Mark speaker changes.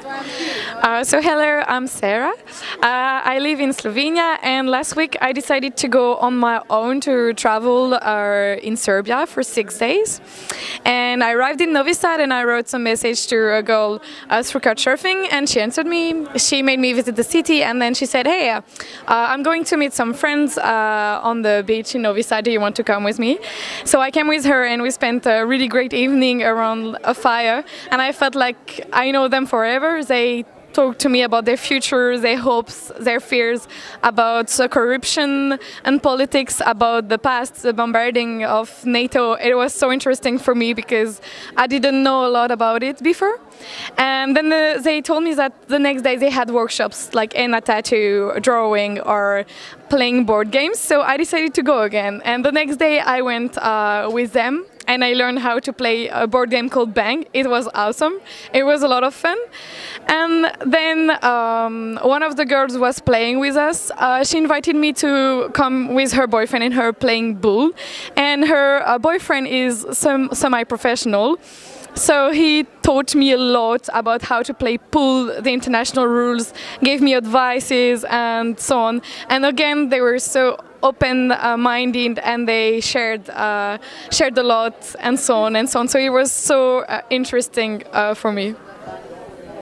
Speaker 1: So hello, I'm Sarah. I live in Slovenia, and last week I decided to go on my own to travel in Serbia for 6 days. And I arrived in Novi Sad, and I wrote some message to a girl through Couchsurfing, and she answered me. She made me visit the city, and then she said, "Hey, I'm going to meet some friends on the beach in Novi Sad. Do you want to come with me?" So I came with her, and we spent a really great evening around a fire, and I felt like I know them forever. They talk to me about their future, their hopes, their fears, about corruption and politics, about the past, the bombarding of NATO. It was so interesting for me because I didn't know a lot about it before. And then they told me that the next day they had workshops like henna tattoo, drawing, or playing board games. So I decided to go again. And the next day I went with them, and I learned how to play a board game called Bang. It was awesome. It was a lot of fun. And then one of the girls was playing with us. She invited me to come with her boyfriend and her playing bull. And her boyfriend is semi-professional. So he taught me a lot about how to play pool, the international rules, gave me advices and so on. And again, they were so open-minded, and they shared a lot and so on and so on. So it was so interesting for me.